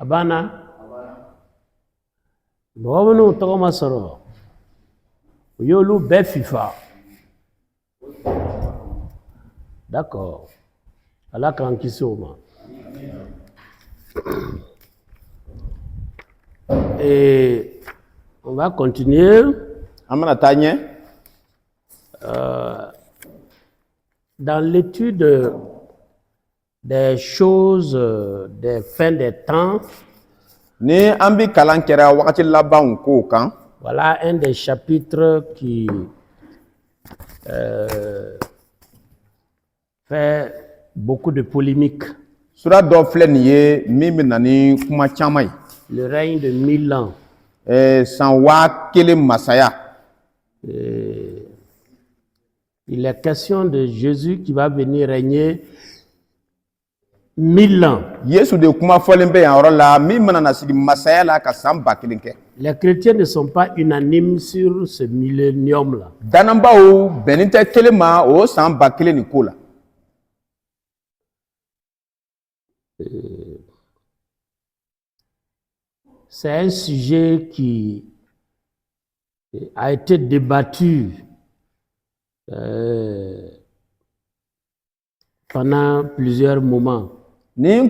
Abana. Bon, nous, Togoma Soro. Yolu Befifa. D'accord. Allah Kankisoma. Et on va continuer. Dans l'étude des choses des fins des temps, voilà un des chapitres qui fait beaucoup de polémiques. Le règne de 1000 ans. Il est question de Jésus qui va venir régner 1000 ans. Les chrétiens ne sont pas unanimes sur ce millénium-là. C'est un sujet qui a été débattu pendant plusieurs moments. La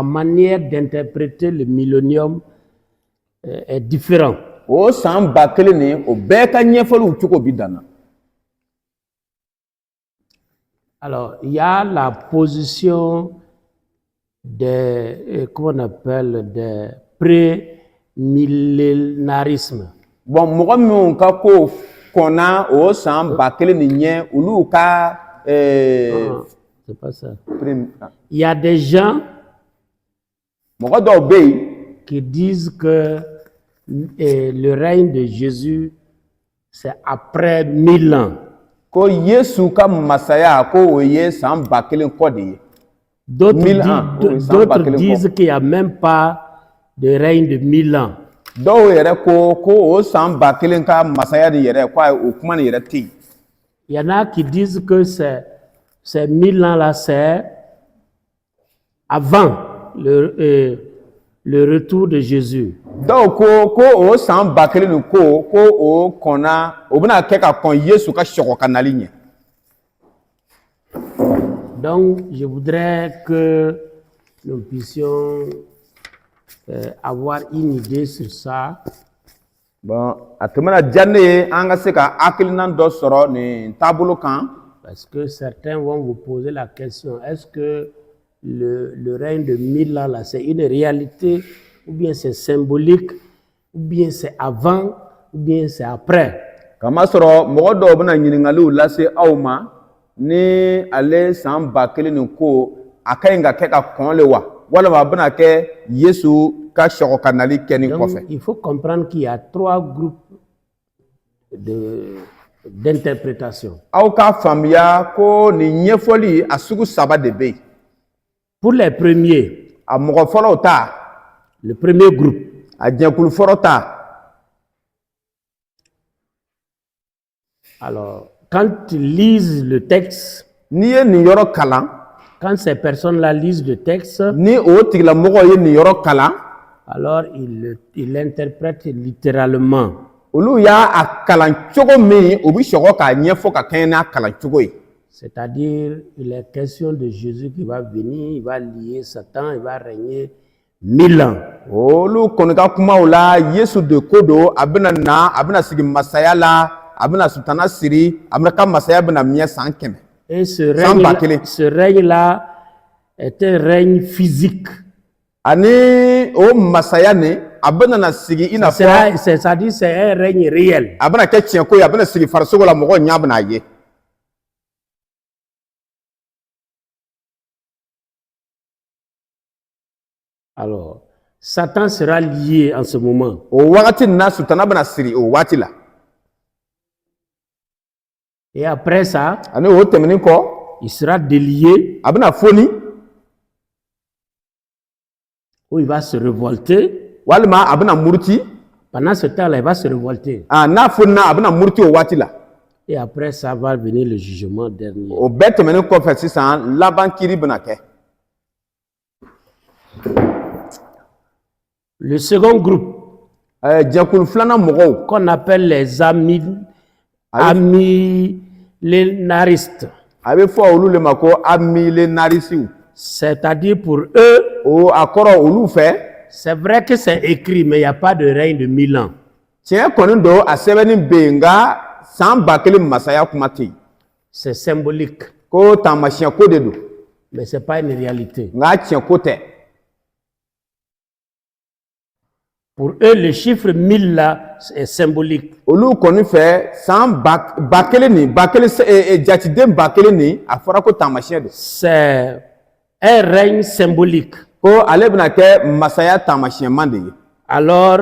manière d'interpréter le millénium est différente. Alors, il y a la position des, comment on appelle, des pré-millénarisme. C'est pas ça. Il y a des gens qui disent que le règne de Jésus, c'est après 1000 ans. D'autres disent qu'il n'y a même pas de règne de 1000 ans. Il y en a qui disent que ces 1000 ans-là, c'est avant le retour de Jésus. Donc, je voudrais que nous puissions avoir une idée sur ça. Parce que certains vont vous poser la question, est-ce que le règne de 1000 ans, là, c'est une réalité, ou bien c'est symbolique, ou bien c'est avant, ou bien c'est après? Il faut comprendre qu'il y a 3 groupes d'interprétation. Pour les premiers, le premier groupe, alors, quand ils lisent le texte, quand ces personnes-là lisent le texte, alors ils l'interprètent littéralement. C'est-à-dire, il est question de Jésus qui va venir, il va lier Satan, il va régner 1000 ans. Et ce règne-là est un règne physique. C'est-à-dire c'est un règne réel. Alors, Satan sera lié en ce moment. Et après ça, il sera délié, où il va se révolter. Pendant ce temps-là, il va se révolter. Et après ça va venir le jugement dernier. O bɛɛ tɛmɛnen kɔfɛ sisan laban kiri bɛna kɛ. Le second groupe Jɛkulu filanan mɔgɔw qu'on appelle les amillénaristes, a bɛ fɔ olu le ma ko amillénarisiw. c'est-à-dire pour eux, O a kɔrɔ olu fɛ. c'est vrai que c'est écrit, mais il n'y a pas de règne de 1000 ans. Tiɲɛ kɔni don a sɛbɛnni bɛ yen nka san 1000 masaya kuma tɛ yen. C'est symbolique, Ko taamasiyɛn ko de don mais ce n'est pas une réalité. nka tiɲɛ ko tɛ. Pour eux, le chiffre 1000 là, est symbolique. Olu kɔni fɛ san 1000 nin jatiden 1000 nin a fɔra ko taamasiyɛn don. C'est un règne symbolique. Ko ale bɛna kɛ masaya taamasiyɛnman de ye. Alors,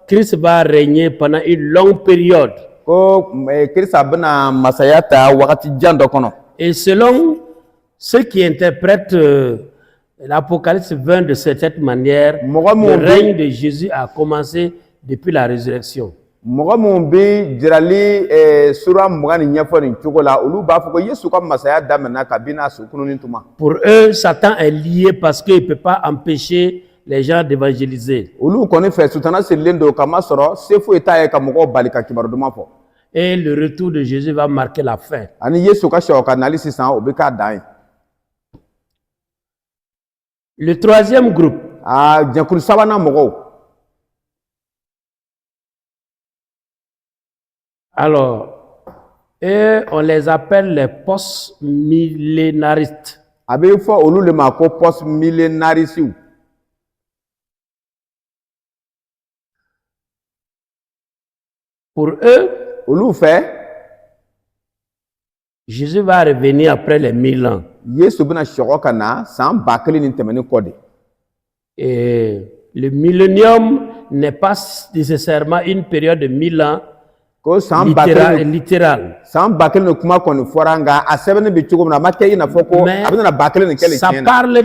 Christ va régner pendant une longue période. Ko Kirisa bɛna masaya ta wagati jan dɔ kɔnɔ. Et selon ceux qui interprètent l'Apocalypse 20 de cette manière, le règne de Jésus a commencé depuis la résurrection. Mɔgɔ minnu bɛ jirali sura 20 nin ɲɛfɔ nin cogo la olu b'a fɔ ko Yesu ka masaya daminɛna kabini a su kununin tuma. Pour eux, Satan est lié parce qu'il ne peut pas empêcher les gens d'évangéliser. Olu kɔni fɛ sutana sirilen don kamasɔrɔ se foyi t'a ye ka mɔgɔw bali ka kibaru duman fɔ. Et le retour de Jésus va marquer la fin. Ani Yesu ka sɔrɔ ka nali sisan o bɛ k'a dan ye. Le troisième groupe, Jɛkulu sabanan mɔgɔw. alors, et on les appelle les post-millénaristes. A bɛ fɔ olu le ma ko post-millénarisiw. Pour eux, Olu fɛ Jésus va revenir après les 1000 ans. Yesu bɛna sɔgɔ ka na san 1000 nin tɛmɛnen kɔ de. Et le millénium n'est pas nécessairement une période de 1000 ans Ko san littérale. San 1000 ni kuma kɔni fɔra nka a sɛbɛnni bɛ cogo min na a ma kɛ i n'a fɔ ko a bɛ na 1000 nin kɛlen Ça tiɲɛ na. parle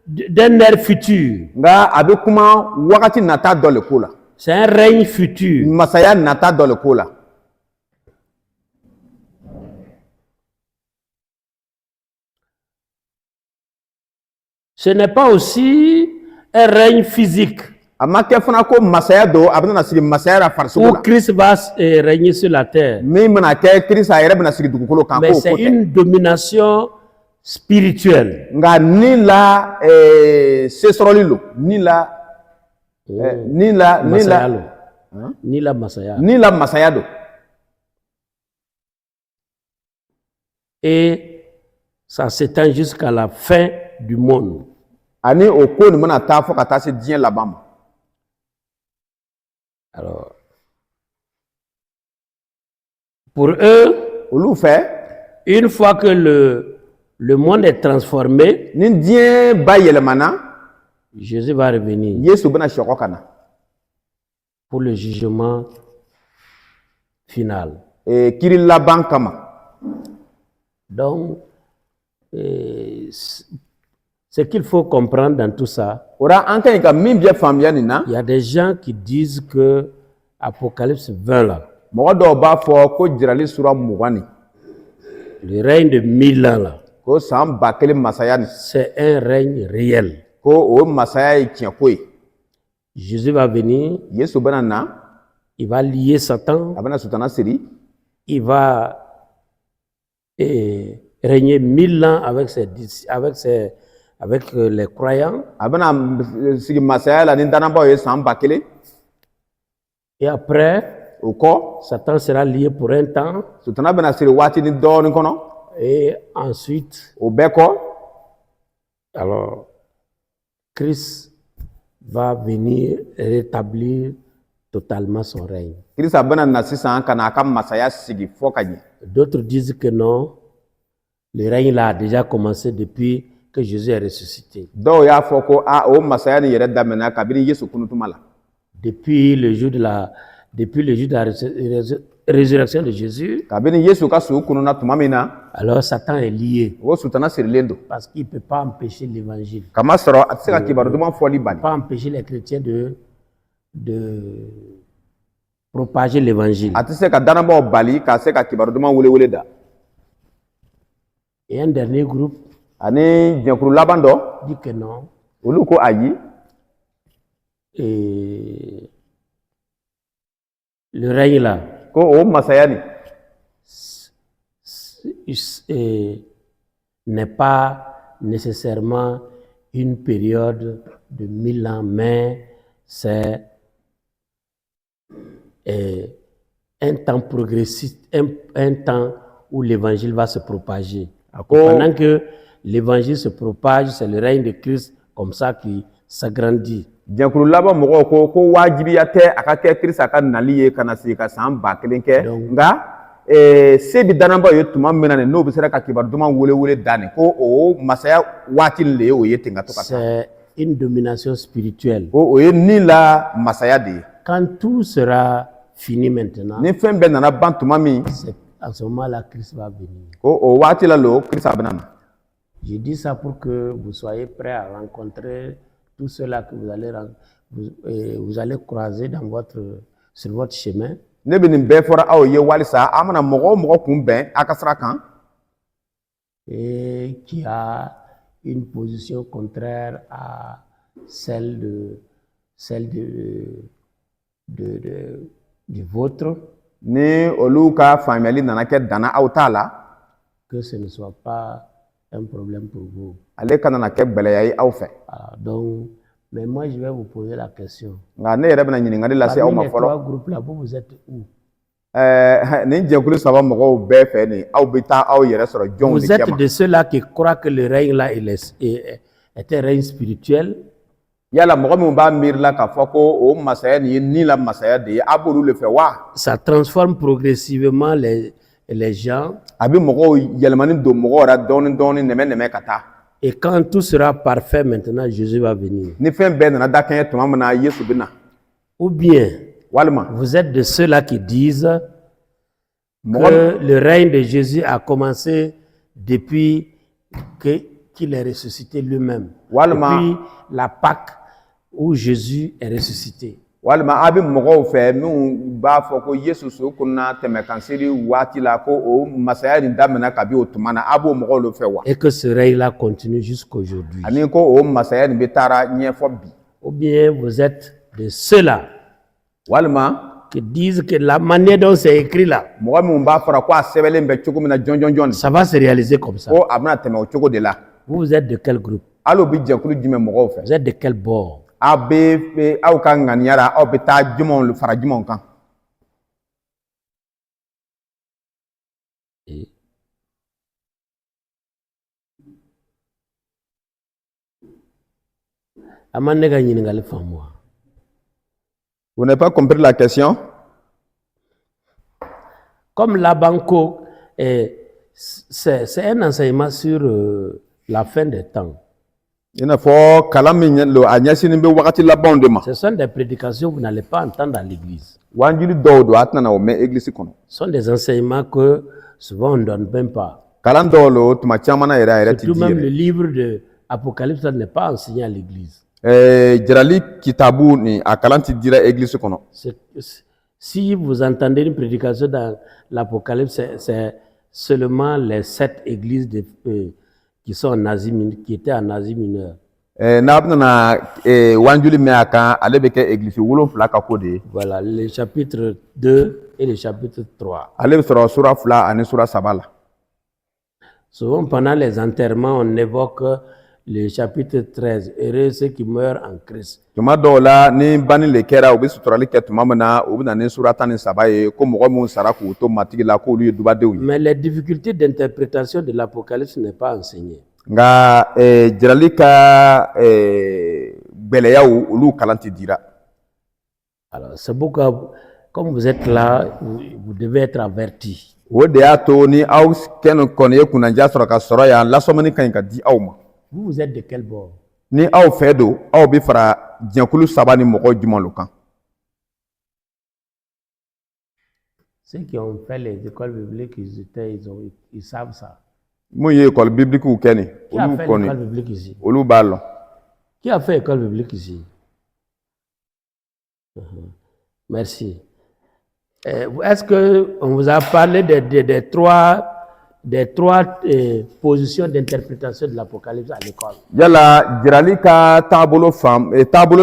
d'un ère futur. Nka a bɛ kuma wagati nata dɔ le ko la. C'est un règne futur. Masaya nata dɔ le ko la. Ce n'est pas aussi un règne physique A ma kɛ fana ko masaya don a bɛ na sigi masaya la farisugu où la. Christ va régner sur la terre. Min bɛna kɛ Kirisa yɛrɛ bɛna sigi dugukolo kan Mais k'o c'est ko tɛ. une domination spirituelle. Nka ni la se sɔrɔli lo ni la Masaya lo. Ni la Masaya. ni la masaya don. Et ça s'étend jusqu'à la fin du monde. Ani o ko nin bɛna taa fɔ ka taa se diɲɛ laban ma. Alors, pour eux, Olu fɛ une fois que le monde est transformé, ni diɲɛ ba yɛlɛmana Jésus va revenir Yesu bɛna sɔgɔ ka na. pour le jugement final. Kiri laban kama. Donc, ce qu'il faut comprendre dans tout ça, Ora an ka ɲi ka min bɛ faamuya nin na il y a des gens qui disent que Apocalypse 20 là, mɔgɔ dɔw b'a fɔ ko jirali sura 20 nin le règne de 1000 ans là, ko san 1000 masaya nin c'est un règne réel. ko o masaya ye tiɲɛ ko ye. Jésus va venir, Yesu bɛna na il va lier Satan, a bɛna sutana siri il va régner 1000 ans avec les croyants. a bɛna sigi masaya la ni danabaaw ye san 1000. Et après, O kɔ Satan sera lié pour un temps. sutana bɛna siri waati ni dɔɔni kɔnɔ. Et ensuite, O bɛɛ kɔ alors, Christ va venir rétablir totalement son règne. Kirisa bɛna na sisan ka na a ka masaya sigi fɔ ka ɲɛ. D'autres disent que non, le règne là a déjà commencé depuis que Jésus est ressuscité. Dɔw y'a fɔ ko o masaya nin yɛrɛ daminɛna kabini Yesu kunutuma la. Depuis le jour de la résurrection de Jésus, Kabini Yesu ka su kununa tuma min na alors Satan est lié o sutana sirilen don. parce qu'il ne peut pas empêcher l'évangile. Kamasɔrɔ a tɛ se ka kibaru duman fɔli Il ne bali. peut pas empêcher les chrétiens de propager l'évangile. a tɛ se ka danabɔ bali ka se ka kibaru duman wele da. Et un dernier groupe ani jɛnkulu laban dɔ dit que non. olu ko ayi. Et le règne là ko o masaya ni n'est pas nécessairement une période de 1000 ans, mais c'est un temps progressiste, un temps où l'évangile va se propager. Pendant que l'évangile se propage, c'est le règne de Christ comme ça qui s'agrandit. jɛnkulu laban mɔgɔw ko wajibiya tɛ a ka kɛ Kirisa ka nali ye ka na se ka san 1000 kɛ nka se bi danaba ye tuma min na n'o bɛ sera ka kibaru duman wele da nin ko o masaya waati le ye o ye ten ka to ka taa. C'est une domination spirituelle. o ye ni la masaya de ye. Quand tout sera fini maintenant, ni fɛn bɛɛ nana ban tuma min, c'est à ce moment-là Christ va venir. ko o waati la lo Kirisa bɛ na. Je dis ça pour que vous soyez prêts à rencontrer tous ceux-là que vous allez croiser sur votre chemin. Ne bɛ nin bɛɛ fɔra aw ye walisa a mana mɔgɔ o mɔgɔ kun bɛn a ka sira kan. Et qui a une position contraire à celle du vôtre. Ni olu ka faamuyali nana kɛ dana aw t'a la. Que ce ne soit pas un problème pour vous. Ale kana na kɛ gbɛlɛya ye aw fɛ. Donc, mais moi je vais vous poser la question. Nka ne yɛrɛ bɛna ɲininkali lase aw ma fɔlɔ. Parmi les 3 groupes là, vous êtes où? Nin jɛnkulu 3 mɔgɔw bɛɛ fɛ nin aw bɛ taa aw yɛrɛ sɔrɔ jɔnw de cɛma. Vous êtes de ceux-là qui croient que le règne là est un règne spirituel. Yala mɔgɔ min b'a miiri la k'a fɔ ko o masaya nin ye ni la masaya de ye a b'olu le fɛ wa. Ça transforme progressivement les gens. A bɛ mɔgɔw yɛlɛmani don mɔgɔw la dɔɔni nɛmɛ ka taa. Et quand tout sera parfait maintenant, Jésus va venir. Ni fɛn bɛɛ nana da kɛɲɛ tuma min na Yesu bɛ na. Ou bien walima vous êtes de ceux-là qui disent que le règne de Jésus a commencé depuis qu'il est ressuscité lui-même. Depuis la Pâque où Jésus est ressuscité. walima a bɛ mɔgɔw fɛ minnu b'a fɔ ko Yesu so kunna tɛmɛkanseri waati la ko o masaya nin daminɛ kabi o tuma na a b'o mɔgɔw le fɛ wa. Et que ce règne-là continue jusqu'aujourd'hui. Ani ko o masaya nin bɛ taara ɲɛfɔ bi. Ou bien vous êtes de ceux-là walima qui disent que la manière dont c'est écrit là, mɔgɔ minnu b'a fɔra ko a sɛbɛnlen bɛ cogo min na jɔn ça va se réaliser comme ça. ko a bɛna tɛmɛ o cogo de la. Vous êtes de quel groupe? Hali o bɛ jɛkulu jumɛn mɔgɔw fɛ. Vous êtes de quel bord? Aw bɛ aw ka ŋaniya la aw bɛ taa jumɛnw fara jumɛnw kan. Amane ga ɲininkali faamu wa? Vous n'avez pas compris la question? Comme Laban ko, c'est un enseignement sur la fin des temps. Il faut Ce sont des prédications que vous n'allez pas entendre dans l'église. Ce sont des enseignements que souvent on ne donne même pas. Surtout même le livre de Apocalypse n'est pas enseigné à l'église. Si vous entendez une prédication dans l'Apocalypse, c'est seulement les 7 églises qui sont en Asie, qui étaient en Asie mineure. Voilà, le chapitre 2 et le chapitre 3. Souvent, pendant les enterrements, on évoque le chapitre 13, heureux ceux qui meurent en Christ. Mais les difficultés d'interprétation de l'Apocalypse n'est pas enseignées. Alors, c'est pourquoi, comme vous êtes là, vous devez être avertis. Vous êtes de quel bord? Ceux qui ont fait les écoles bibliques, ils savent ça. Qui a fait l'école biblique ici? Qui a fait l'école biblique ici? Merci. Est-ce qu'on vous a parlé des trois positions d'interprétation de l'Apocalypse à l'école? Yala jirali ka taabolo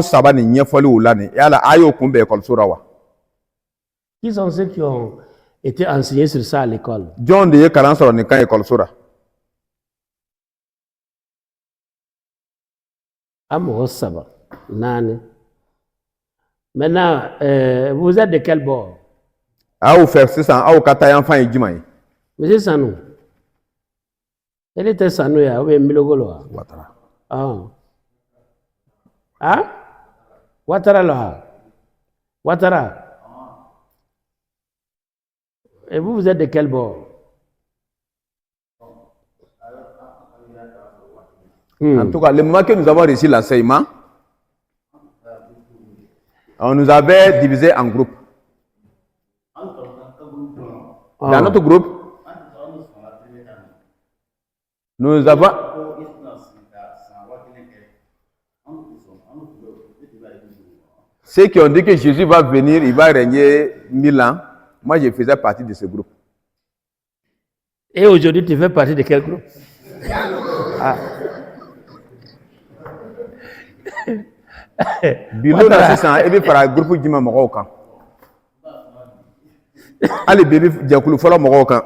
saba ni ɲɛfɔliw la ni yala a y'o kun bɛn ekɔliso la wa? Qui sont ceux qui ont été enseignés sur ça à l'école? Jɔn de ye kalan sɔrɔ nin kan ekɔliso la? A mɔgɔ saba, naani. Maintenant, vous êtes de quel bord? Aw fɛ sisan aw ka taa yan fan ye jumɛn ye? Monsieur Sanou. Elle était Sanou ya, ou bien Milogolo? Ouattara. Ah. Ah? Ouattara là. Ouattara. Et vous êtes de quel bord? En tout cas, le moment que nous avons réussi l'enseignement, on nous avait divisé en groupes. Dans notre groupe, nous avons... Ceux qui ont dit que Jésus va venir, il va régner 1000 ans. Moi, je faisais partie de ce groupe. Et aujourd'hui, tu fais partie de quel groupe? Ah. Bilo na sisan e bɛ fara groupe jumɛn mɔgɔw kan? Hali bi jɛkulu fɔlɔ mɔgɔw kan.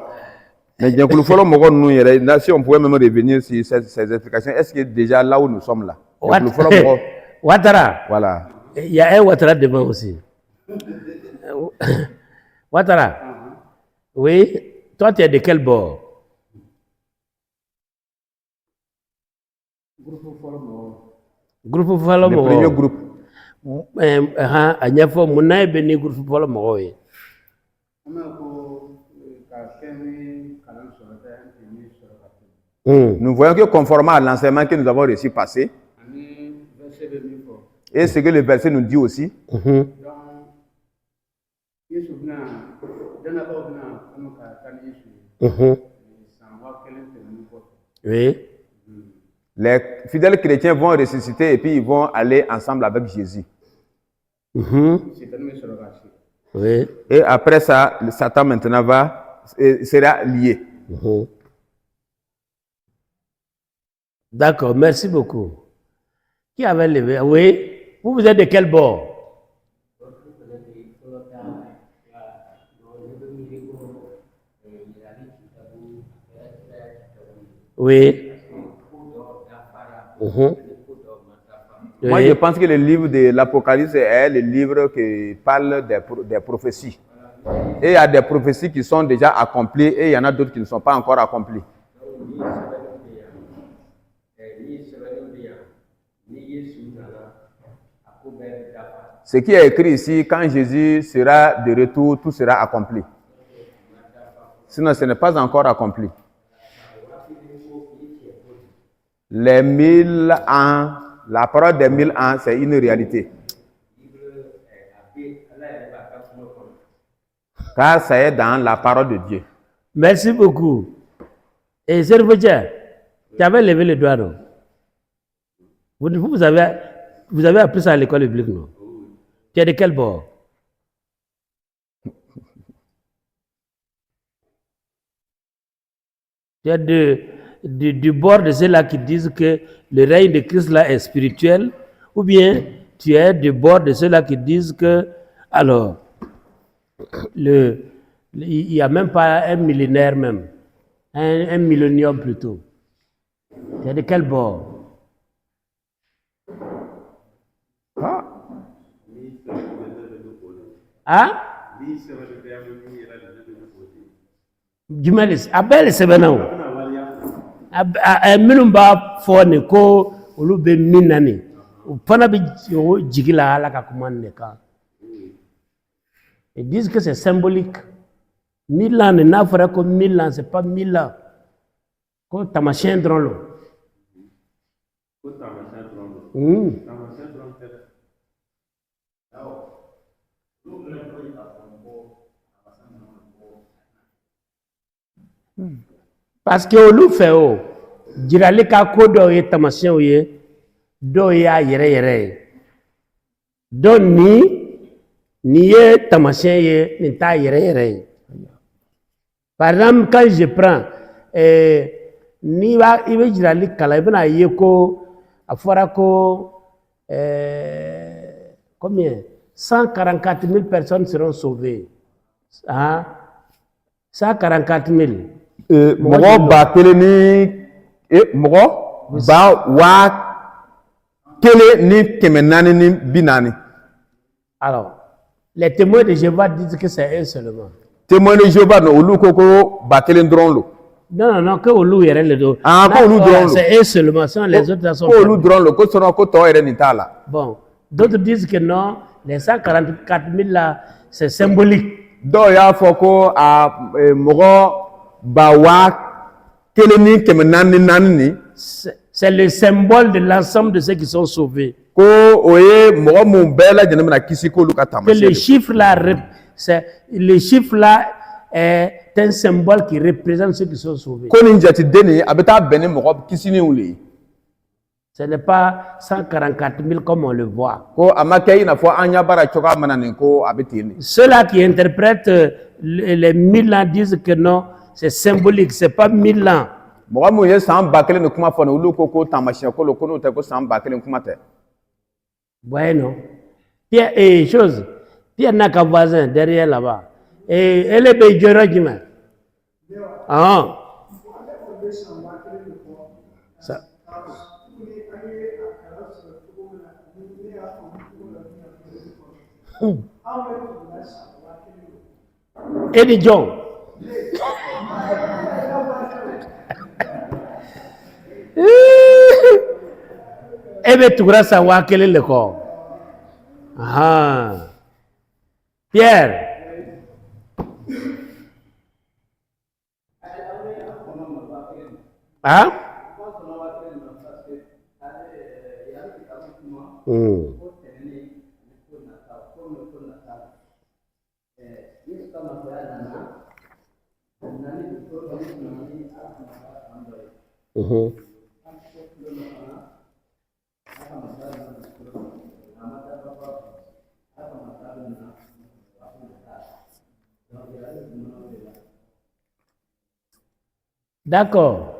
Mais jɛkulu fɔlɔ mɔgɔw ninnu yɛrɛ, si on pouvait même revenir sur ces explications, est-ce que déjà là où nous sommes là? Jɛkulu fɔlɔ mɔgɔw. Ouattara. Voilà. Il y a un Ouattara devant aussi. Ouattara. Oui. Toi, tu es de quel bord? Groupe follow Le premier groupe. A ɲɛfɔ mun na bɛ ni groupe fɔlɔ mɔgɔw ye? Nous voyons que conformément à l'enseignement que nous avons réussi passer, et ce que le verset nous dit aussi, oui. Les fidèles chrétiens vont ressusciter et puis ils vont aller ensemble avec Jésus. Oui. Et après ça, le Satan maintenant sera lié. D'accord, merci beaucoup. Qui avait levé? Oui. Vous êtes de quel bord? Oui. Moi, je pense que le livre de l'Apocalypse est le livre qui parle des prophéties. Et il y a des prophéties qui sont déjà accomplies et il y en a d'autres qui ne sont pas encore accomplies. Ce qui est écrit ici, quand Jésus sera de retour, tout sera accompli. Sinon, ce n'est pas encore accompli. Les 1000 ans, la parole des 1000 ans, c'est une réalité. Car ça est dans la parole de Dieu. Merci beaucoup. Et Servotia, tu avais levé le doigt, non? Vous avez appris ça à l'école biblique, non? Tu es de quel bord? Tu es du bord de ceux-là qui disent que le règne de Christ là est spirituel, ou bien tu es du bord de ceux-là qui disent que, alors, il n'y a même pas un millénaire même, un millénium plutôt. Tu es de quel bord? Hein? Jumalis, abel sebenao. Minnu b'a fɔ nin ko olu bɛ min na nin u fana bɛ jigi la Ala ka kuma nin de kan. Ils disent que c'est symbolique. 1000 ans n'a fɔra ko 1000 ans, c'est pas 1000 ans. Ko tamasiyɛn dɔrɔn lo. Parce que olu fɛ o jirali ka ko dɔw ye tamasiyɛnw ye dɔw y'a yɛrɛ yɛrɛ ye. Donc ni Ni ye tamasien ye, ni ta yere yere. Par exemple, quand je prends, ni va, il veut dire ali kala, il veut na yeko, a fora ko, combien? 144 000 personnes seront sauvées. Hein? 144 000. Mɔgɔ ba kelen ni mɔgɔ ba wa kelen ni kɛmɛ naani ni bi naani. Alors, les témoins de Jéhovah disent que c'est eux seulement. Témoins de Jéhovah no olu ko ko ba kelen dɔrɔn lo. Non, non, que olu yɛrɛ le do. Ah, ko olu dɔrɔn lo. C'est eux seulement, sans les autres sont. Ko olu dɔrɔn lo, ko sɔrɔ ko tɔ yɛrɛ nin t'a la. Bon, d'autres disent que non, les 144 000 là, c'est symbolique. Dɔw y'a fɔ ko a mɔgɔ ba wa kelen ni kɛmɛ naani naani ni. C'est le symbole de l'ensemble de ceux qui sont sauvés. Ko o ye mɔgɔ mun bɛɛ lajɛlen bɛna kisi k'olu ka Que taamasiyɛn. le chiffre là est un symbole qui représente ceux qui sont sauvés. Ko nin jateden nin a bɛ taa bɛn ni mɔgɔ kisininw le ye. Ce n'est pas 144 000 comme on le voit. Ko a ma kɛ i n'a fɔ an ɲɛ b'ara cogoya min na nin ko a bɛ ten de. Ceux-là qui interprètent les 1000 ans disent que non, c'est symbolique, c'est pas 1000 ans. Mɔgɔ mun ye san 1000 ni kuma fɔ nin olu ko taamasiyɛn ko lo ko n'o tɛ ko san 1000 kuma tɛ. Bueno. Pierre, Pierre n'a qu'un voisin derrière là-bas. Et elle est béjora jima. Ah. Ça. Eddie John. Ebe tukura sa wakele le ko. Ah. Pierre. Hein? D'accord.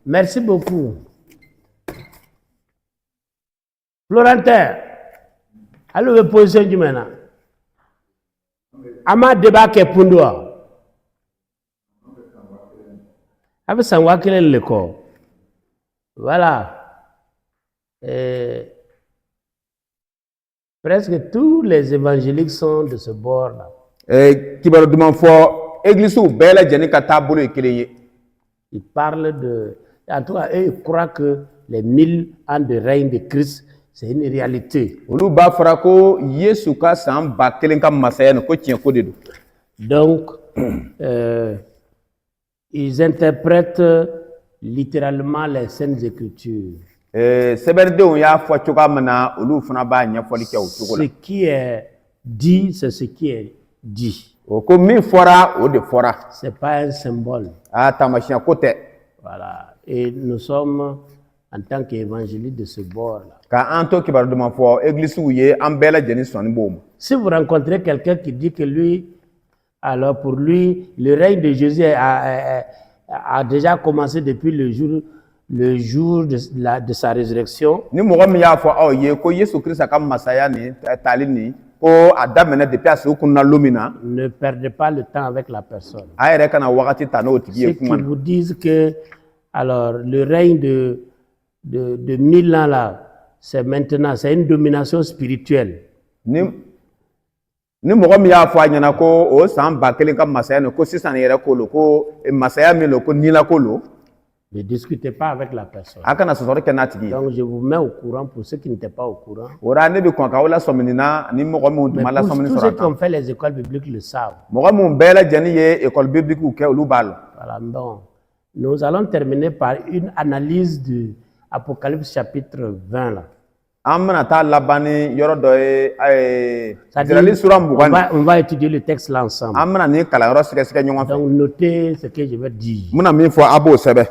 Merci beaucoup. Florentin, allez vous position du maintenant. Ama débat ke pundua. Avec ça va quel le corps. Voilà. Presque tous les évangéliques sont de ce bord-là. Kibaru duman fɔ église bɛɛ lajɛlen ka taabolo ye kelen ye. Ils parlent de... En tout cas, eux, ils croient que les 1000 ans de règne de Christ, c'est une réalité. Olu b'a fɔra ko Yesu ka san 1000 ka masaya nin ko tiɲɛ ko de don. Donc, ils interprètent littéralement les Saintes Écritures. Sɛbɛndenw y'a fɔ cogoya min na olu fana b'a ɲɛfɔli kɛ o cogo la. Ce qui est dit, c'est ce qui est dit. O ko min fɔra o de fɔra. C'est pas un symbole. Ah, taamasiyɛn ko tɛ. Voilà. Et nous sommes, en tant qu'évangélistes de ce bord-là. Ka an to kibaru duman fɔ église ye an bɛɛ lajɛlen sɔnni b'o ma. Si vous rencontrez quelqu'un qui dit que lui, alors pour lui, le règne de Jésus a déjà commencé depuis le jour de sa résurrection. Ni mɔgɔ min y'a fɔ aw ye ko Yesu Kirista ka masaya ni tali ni ko a daminɛ depuis a sigi kunna don min na. Ne perdez pas le temps avec la personne. A yɛrɛ kana wagati ta n'o tigi ye kuma na. Ceux qui vous disent que alors le règne de 1000 ans là, c'est maintenant, c'est une domination spirituelle. Ni mɔgɔ min y'a fɔ a ɲɛna ko o san 1000 ka masaya ni ko sisan yɛrɛ ko lo ko masaya min lo ko nila ko lo. Ne discutez pas avec la personne. A kana sɔsɔrɔ kɛ n'a tigi ye. Donc je vous mets au courant pour ceux qui n'étaient pas au courant. Ora ne bɛ kɔn k'aw lasɔmini na ni mɔgɔ minnu tun ma lasɔmini Tous sɔrɔ ceux a qui kan. ont fait les écoles bibliques le savent. Mɔgɔ minnu bɛɛ lajɛlen ye école biblique kɛ olu b'a lɔ. Voilà, bon. Nous allons terminer par une analyse de Apocalypse chapitre 20 là. An bɛna taa laban ni yɔrɔ dɔ ye C'est-à-dire, Israëli sura 20. on va étudier le texte là ensemble. An bɛna nin kalanyɔrɔ sɛgɛsɛgɛ ɲɔgɔn fɛ. Donc notez ce que je vais dire. N bɛna min fɔ a b'o sɛbɛn.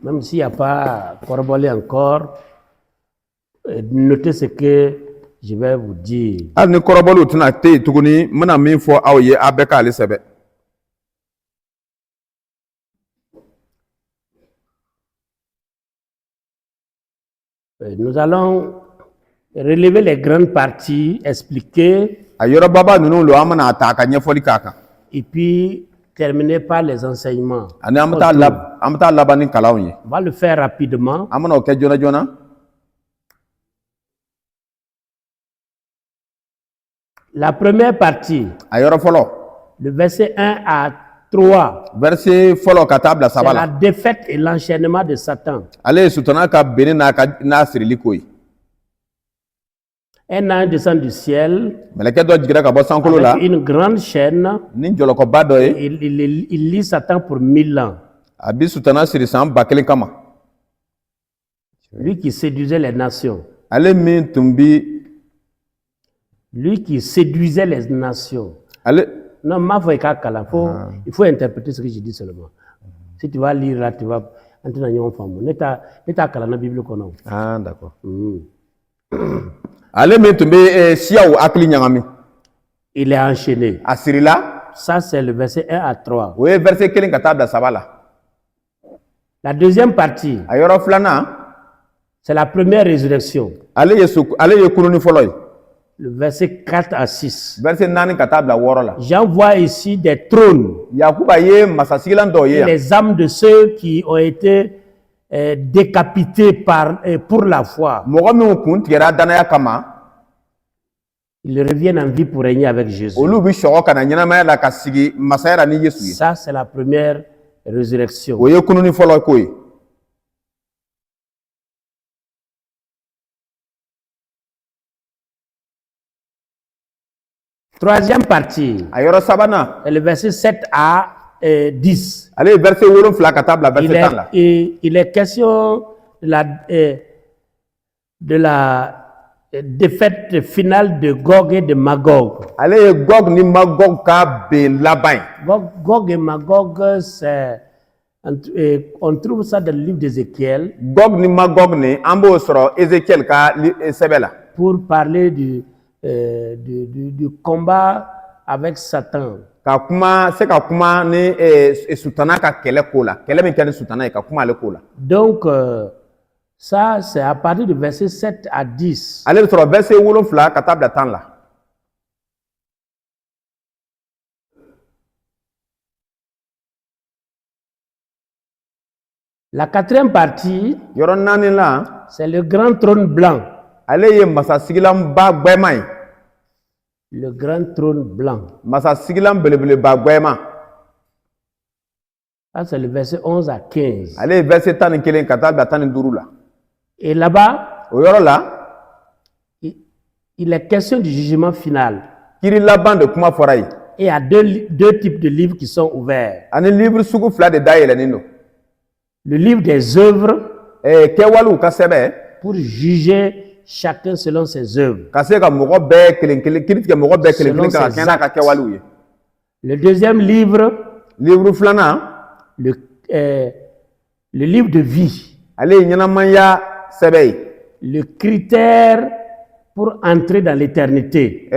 Même s'il n'y a pas corroboré encore, notez ce que je vais vous dire. hali ni kɔrɔbɔliw tɛna te yen tuguni n bɛna min fɔ aw ye a bɛɛ k'ale sɛbɛ. Nous allons relever les grandes parties, expliquer. A yɔrɔ baba ninnu lo an bɛna ta ka ɲɛfɔli k'a kan. Et puis terminer par les enseignements. Ani an bɛ taa laban ni kalanw ye. On va le faire rapidement. An bɛna o kɛ joona joona. La première partie, A yɔrɔ fɔlɔ. le verset 1 à 3, Verset fɔlɔ ka taa bila c'est saba la la. défaite et l'enchaînement de Satan. Ale ye sutana ka benni n'a sirili ko ye. Un ange descend du ciel Mɛlɛkɛ dɔ jiginna ka bɔ sankolo la avec une grande chaîne. ni jɔlɔkɔba dɔ ye. Il lit Satan pour 1000 ans. A bi sutana siri san 1000 kama. Lui qui séduisait les nations. Ale min tun bi Lui qui séduisait les nations. ale Non, il faut interpréter ce que je dis seulement. Si tu vas lire là, tu vas entrer dans une femme. N'eta kalana Bible kono. Ah d'accord. Ale min tun bɛ siyaw hakili ɲagami. Il est enchaîné. A sirila. Ça, c'est le verset 1 à 3. O ye verset 1 ka taa bila 7 la. La deuxième partie, A yɔrɔ filanan. c'est la première résurrection. Ale ye kununi fɔlɔ ye. Le verset 4 à 6. Verset 4 ka taa bila 6 la. J'en vois ici des trônes. Yakuba ye masasigilan dɔw ye yan. Les âmes de ceux qui ont été décapités pour la foi. Mɔgɔ minnu kun tigɛra danaya kama. Ils reviennent en vie pour régner avec Jésus. Olu bi sɔgɔ ka na ɲɛnamaya la ka sigi masaya la ni Yesu ye. Ça, c'est la première résurrection. O ye kununi fɔlɔ ko ye. Troisième partie, A yɔrɔ sabanan. le verset 7 à 10. Ale ye verset 7 ka taa bila verset 10 la. Il est question de la défaite finale de Gog et de Magog. Ale ye Gog ni Magog ka ben laban ye. Gog et Magog, on trouve ça dans le livre d'Ézéchiel. Gog ni Magog ni an b'o sɔrɔ Ézéchiel ka sɛbɛ la. Pour parler du combat avec Satan. Ka kuma ni sutana ka kɛlɛ ko la. Kɛlɛ min kɛ ni sutana ye ka kuma ale ko la. Donc, ça, c'est à partir du verset 7 à 10. Ale bɛ sɔrɔ verset 7 ka taa bila 10 la. La quatrième partie, Yɔrɔ 4 la. c'est le grand trône blanc. Ale ye masasigilan ba gbɛma ye. Le grand trône blanc. Masasigilan belebeleba gbɛma. Ça, c'est le verset 11 à 15. Ale ye verset 11 ka taa bila 15 la. Et là-bas, O yɔrɔ la. il est question du jugement final. Kiri laban de kuma fɔra ye. Et il y a deux types de livres qui sont ouverts. Ani livre sugu 2 de dayɛlɛnnen don. Le livre des œuvres, Kɛwalew ka sɛbɛ. pour juger chacun selon ses œuvres. Ka se ka mɔgɔ bɛɛ kelen kelen kiiri tigɛ mɔgɔ bɛɛ kelen kelen ka kɛ n'a ka kɛwalew ye. Le deuxième livre, Livre filanan. le livre de vie. Ale ye ɲɛnamaya sɛbɛ ye. Le critère pour entrer dans l'éternité.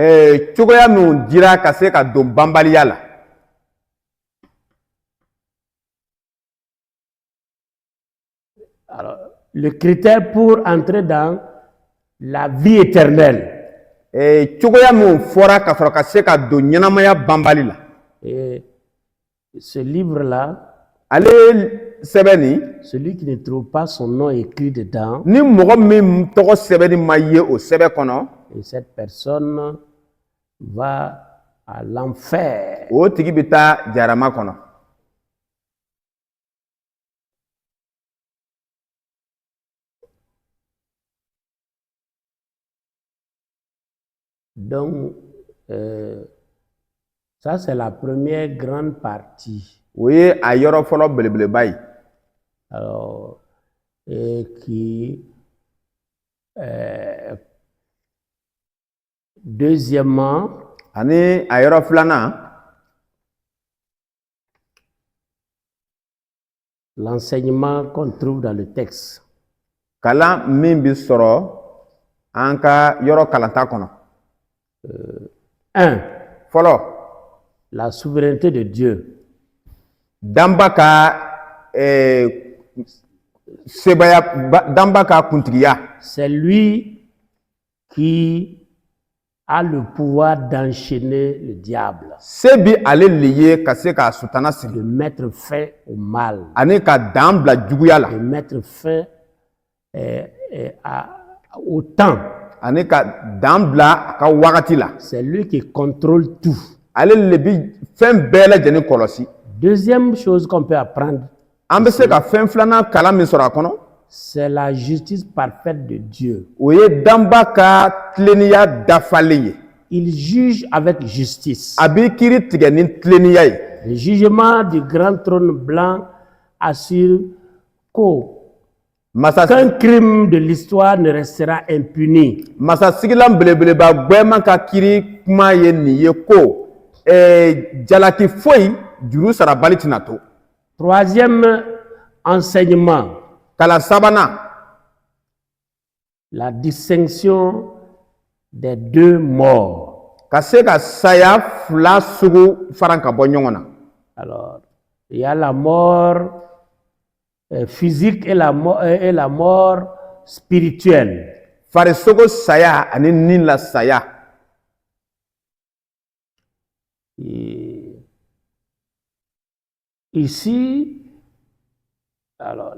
Cogoya min dira ka se ka don banbaliya la. Alors, le critère pour entrer dans la vie éternelle. Cogoya min fɔra ka sɔrɔ ka se ka don ɲɛnamaya banbali la. Et ce livre-là, Ale sɛbɛn ni. celui qui ne trouve pas son nom écrit dedans, Ni mɔgɔ min tɔgɔ sɛbɛnni ma ye o sɛbɛn kɔnɔ. et cette personne va à l'enfer. O tigi bɛ taa jarama kɔnɔ. Donc, ça c'est la première grande partie. O ye a yɔrɔ fɔlɔ belebeleba ye. Alors, et qui, deuxièmement, Ani a yɔrɔ filanan. l'enseignement qu'on trouve dans le texte. Kalan min bɛ sɔrɔ an ka yɔrɔ kalanta kɔnɔ. 1. Fɔlɔ, La souveraineté de Dieu. danba ka sebaya danba ka kuntigiya. C'est lui qui a le pouvoir d'enchaîner le diable, Se bi ale le ye ka se ka sutana siri de mettre fin au mal, ani ka dan bila juguya la de mettre fin au temps. ani ka dan bila a ka wagati la. C'est lui qui contrôle tout. Ale le bi fɛn bɛɛ lajɛlen kɔlɔsi. Deuxième chose qu'on peut apprendre, An bɛ se ka fɛn filanan kalan min sɔrɔ a kɔnɔ, c'est la justice parfaite de Dieu. o ye danba ka tileniya dafalen ye. Il juge avec justice. A b'i kiiri tigɛ ni tileniya ye. Le jugement du grand trône blanc assure qu'aucun crime de l'histoire ne restera impuni. Masasigilan belebeleba gwɛman ka kiiri kuma ye nin ye ko jalaki foyi juru sarabali tɛna to. Troisième enseignement, Kalan sabanan, la distinction des deux morts. ka se ka saya fila sugu faran ka bɔ ɲɔgɔn na. Alors, il y a la mort physique et la mort spirituelle. Farisogo saya ani nin la saya. Et ici, alors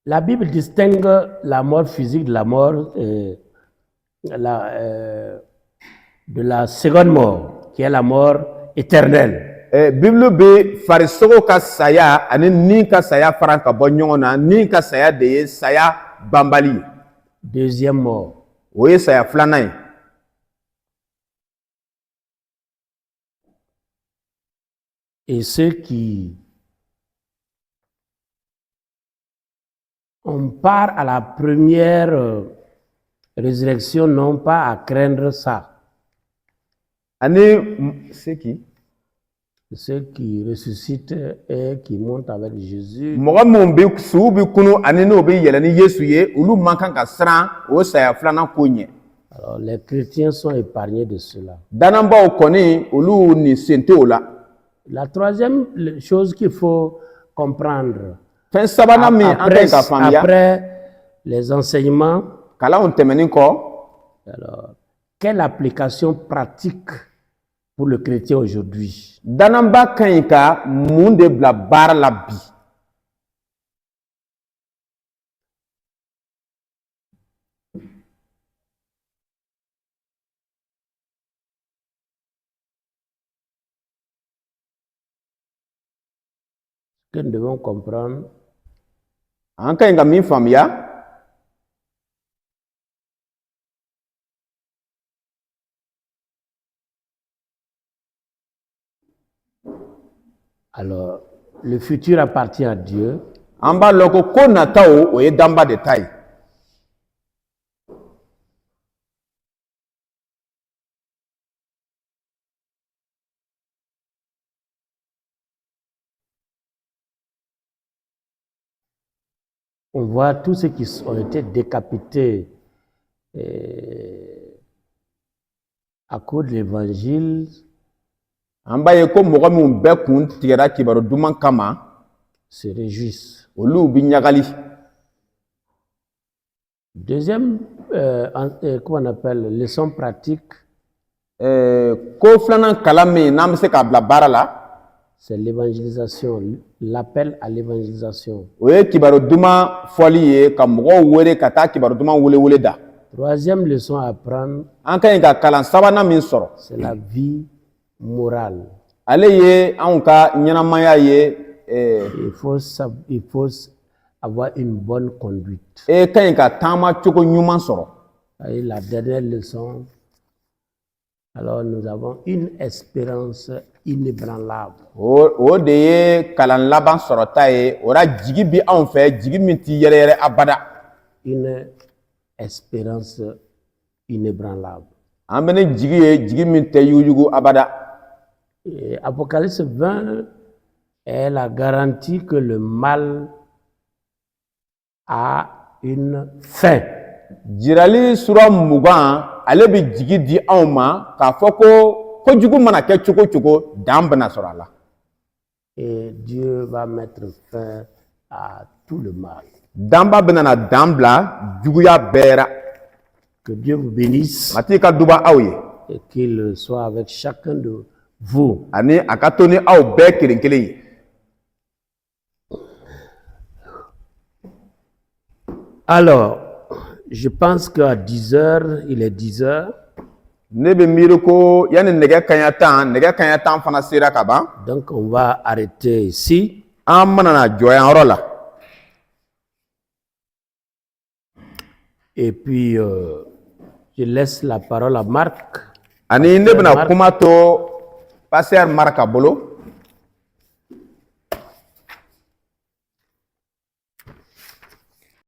la Bible distingue la mort physique de la mort, de la seconde mort, qui est la mort éternelle. Bible be farisogo ka saya ani nin ka saya faran ka bɔ ɲɔgɔn na. Nin ka saya de ye saya banbali. Deuxième mort. O ye saya filanan ye. Et ceux qui on part à la première résurrection n'ont pas à craindre ça. Ani c'est qui? Ceux qui ressuscitent et qui montent avec Jésus. Mɔgɔ mun bi su bi kunu ani n'o bi yɛlɛ ni Yesu ye, olu man kan ka siran o saya filanan ko ɲɛ. Alors les chrétiens sont épargnés de cela. Dananbaw kɔni olu ni sen tɛ o la. La troisième chose qu'il faut comprendre, Fɛn sabanan min an ka ɲi ka faamuya, après les enseignements, kalanw tɛmɛnin kɔ, alors, quelle application pratique pour le chrétien aujourd'hui? dananba ka ɲi ka mun de bila baara la bi? Que nous devons comprendre, An ka ɲi ka min faamuya, alors le futur appartient à Dieu. an b'a lɔn ko nataw o ye danba de ta ye. On voit tous ceux qui ont été décapités à cause de l'évangile. An b'a ye ko mɔgɔ min bɛɛ kun tigɛra kibaru duman kama, Se réjouissent. olu bi ɲagali. Deuxième, comment on appelle, leçon pratique, Ko filanan kalan min n'an bɛ se k'a bila baara la, c'est l'évangélisation, l'appel à l'évangélisation. o ye kibaru duman fɔli ye ka mɔgɔw wele ka taa kibaru duman wele da. Troisième leçon à apprendre, An ka ɲi ka kalan sabanan min sɔrɔ, c'est la vie morale. ale ye anw ka ɲɛnamaya ye Il faut avoir une bonne conduite. ka ɲi ka taama cogo ɲuman sɔrɔ. Et la dernière leçon, alors nous avons une espérance inébranlable. O de ye kalan laban sɔrɔta ye, o la jigi bi anw fɛ, jigi min ti yɛrɛyɛrɛ abada. Une espérance inébranlable. An bɛ ni jigi ye, jigi min tɛ yuguyugu abada. Et Apocalypse 20 est la garantie que le mal a une fin. Jirali sura mugan ale bi jigi di anw ma k'a fɔ ko jugu mana kɛ cogo cogo dan bɛna sɔrɔ a la. Et Dieu va mettre fin à tout le mal. Danba bɛna na dan bila juguya bɛɛ ra. Que Dieu vous bénisse Mati ka duba aw ye. et qu'il soit avec chacun de vous. Ani a ka to ni aw bɛɛ kelen kelen ye. Alors, je pense qu'à 10 heures, il est 10 heures. Ne bɛ miiri ko yanni nɛgɛ kaɲɛ 10 fana sera ka ban. Donc, on va arrêter ici. An mana na jɔ yan yɔrɔ la. Et puis, je laisse la parole à Marc. Ani ne bɛna kuma to Pasteur Marc bolo.